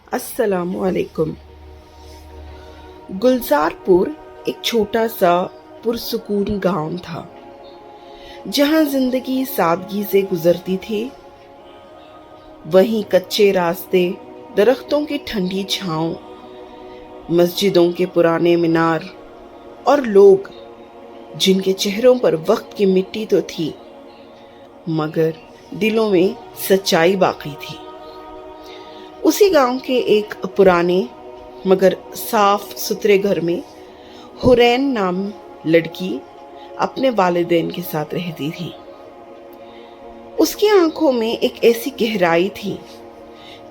السلام علیکم۔ گلزار پور ایک چھوٹا سا پرسکون گاؤں تھا جہاں زندگی سادگی سے گزرتی تھی۔ وہیں کچے راستے، درختوں کی ٹھنڈی چھاؤں، مسجدوں کے پرانے مینار اور لوگ جن کے چہروں پر وقت کی مٹی تو تھی مگر دلوں میں سچائی باقی تھی۔ اسی گاؤں کے ایک پرانے مگر صاف ستھرے گھر میں حورین نام لڑکی اپنے والدین کے ساتھ رہتی تھی۔ اس کی آنکھوں میں ایک ایسی گہرائی تھی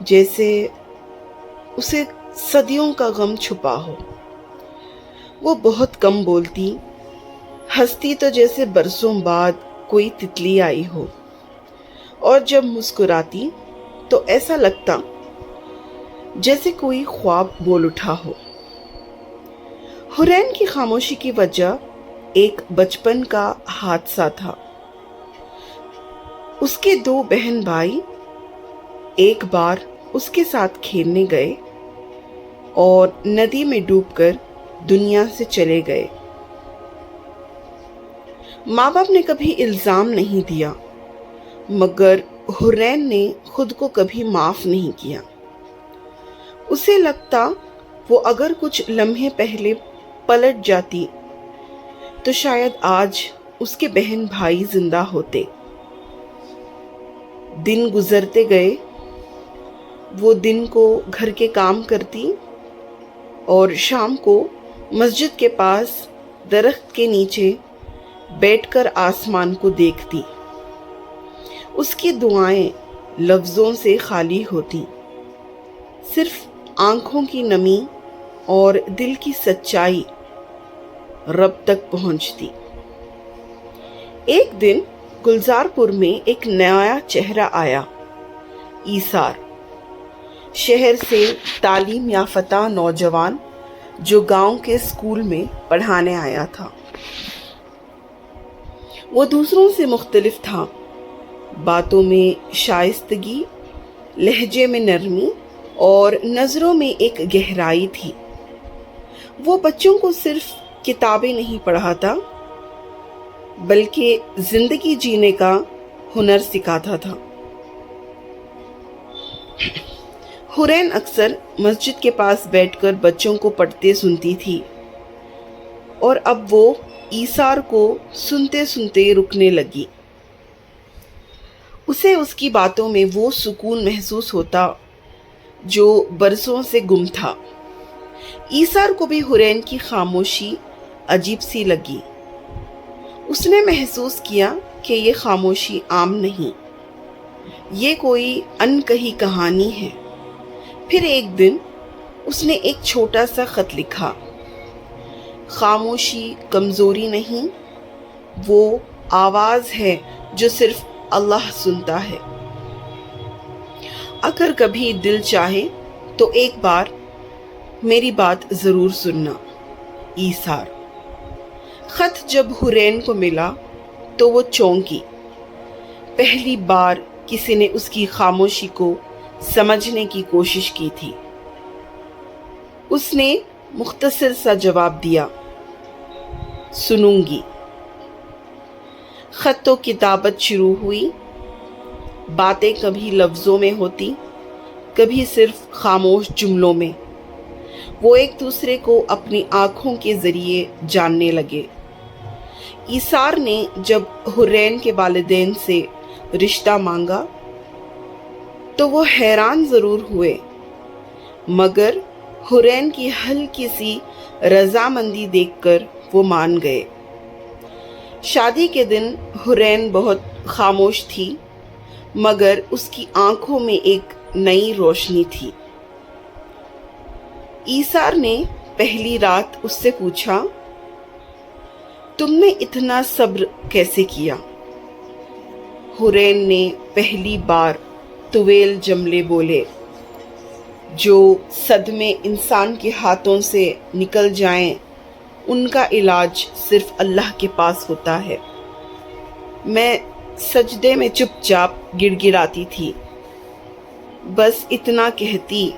جیسے اسے صدیوں کا غم چھپا ہو۔ وہ بہت کم بولتی، ہنستی تو جیسے برسوں بعد کوئی تتلی آئی ہو، اور جب مسکراتی تو ایسا لگتا جیسے کوئی خواب بول اٹھا ہو۔ حورین کی خاموشی کی وجہ ایک بچپن کا حادثہ تھا۔ اس کے 2 بہن بھائی ایک بار اس کے ساتھ کھیلنے گئے اور ندی میں ڈوب کر دنیا سے چلے گئے۔ ماں باپ نے کبھی الزام نہیں دیا مگر حورین نے خود کو کبھی معاف نہیں کیا۔ اسے لگتا وہ اگر کچھ لمحے پہلے پلٹ جاتی تو شاید آج اس کے بہن بھائی زندہ ہوتے۔ دن گزرتے گئے، وہ دن کو گھر کے کام کرتی اور شام کو مسجد کے پاس درخت کے نیچے بیٹھ کر آسمان کو دیکھتی۔ اس کی دعائیں لفظوں سے خالی ہوتی، صرف آنکھوں کی نمی اور دل کی سچائی رب تک پہنچتی۔ ایک دن گلزار پور میں ایک نیا چہرہ آیا، ایثار، شہر سے تعلیم یافتہ نوجوان جو گاؤں کے اسکول میں پڑھانے آیا تھا۔ وہ دوسروں سے مختلف تھا، باتوں میں شائستگی، لہجے میں نرمی اور نظروں میں ایک گہرائی تھی۔ وہ بچوں کو صرف کتابیں نہیں پڑھاتا بلکہ زندگی جینے کا ہنر سکھاتا تھا۔ حورین اکثر مسجد کے پاس بیٹھ کر بچوں کو پڑھتے سنتی تھی اور اب وہ ایثار کو سنتے سنتے رکنے لگی۔ اسے اس کی باتوں میں وہ سکون محسوس ہوتا جو برسوں سے گم تھا۔ ایثار کو بھی حورین کی خاموشی عجیب سی لگی۔ اس نے محسوس کیا کہ یہ خاموشی عام نہیں، یہ کوئی انکہی کہانی ہے۔ پھر ایک دن اس نے ایک چھوٹا سا خط لکھا، خاموشی کمزوری نہیں، وہ آواز ہے جو صرف اللہ سنتا ہے۔ اگر کبھی دل چاہے تو ایک بار میری بات ضرور سننا، ایثار۔ خط جب حورین کو ملا تو وہ چونکی۔ پہلی بار کسی نے اس کی خاموشی کو سمجھنے کی کوشش کی تھی۔ اس نے مختصر سا جواب دیا، سنوں گی۔ خط تو کتابت شروع ہوئی۔ باتیں کبھی لفظوں میں ہوتی، کبھی صرف خاموش جملوں میں۔ وہ ایک دوسرے کو اپنی آنکھوں کے ذریعے جاننے لگے۔ ایثار نے جب حورین کے والدین سے رشتہ مانگا تو وہ حیران ضرور ہوئے مگر حورین کی ہلکی سی رضامندی دیکھ کر وہ مان گئے۔ شادی کے دن حورین بہت خاموش تھی مگر اس کی آنکھوں میں ایک نئی روشنی تھی۔ ایثار نے پہلی رات اس سے پوچھا، تم نے اتنا صبر کیسے کیا؟ حورین نے پہلی بار طویل جملے بولے، جو صدمے انسان کے ہاتھوں سے نکل جائیں ان کا علاج صرف اللہ کے پاس ہوتا ہے۔ میں سجدے میں چپ چاپ گڑ گڑاتی تھی، بس اتنا کہتی،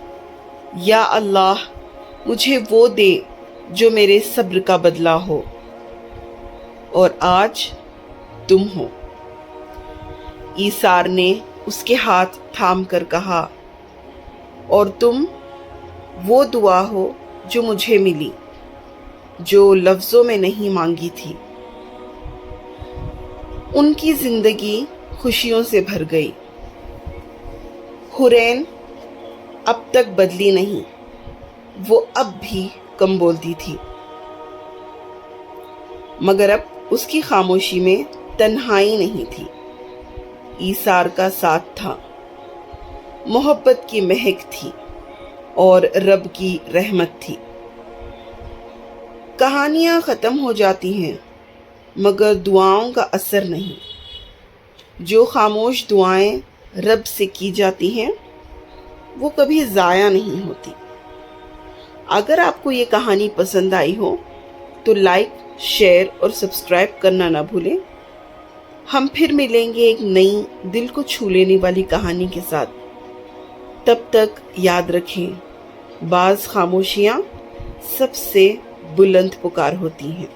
یا اللہ مجھے وہ دے جو میرے صبر کا بدلہ ہو، اور آج تم ہو۔ ایثار نے اس کے ہاتھ تھام کر کہا، اور تم وہ دعا ہو جو مجھے ملی، جو لفظوں میں نہیں مانگی تھی۔ ان کی زندگی خوشیوں سے بھر گئی۔ حورین اب تک بدلی نہیں، وہ اب بھی کم بولتی تھی، مگر اب اس کی خاموشی میں تنہائی نہیں تھی، ایثار کا ساتھ تھا، محبت کی مہک تھی اور رب کی رحمت تھی۔ کہانیاں ختم ہو جاتی ہیں مگر دعاؤں کا اثر نہیں۔ جو خاموش دعائیں رب سے کی جاتی ہیں وہ کبھی ضائع نہیں ہوتی۔ اگر آپ کو یہ کہانی پسند آئی ہو تو لائک، شیئر اور سبسکرائب کرنا نہ بھولیں۔ ہم پھر ملیں گے ایک نئی دل کو چھو لینے والی کہانی کے ساتھ۔ تب تک یاد رکھیں، بعض خاموشیاں سب سے بلند پکار ہوتی ہیں۔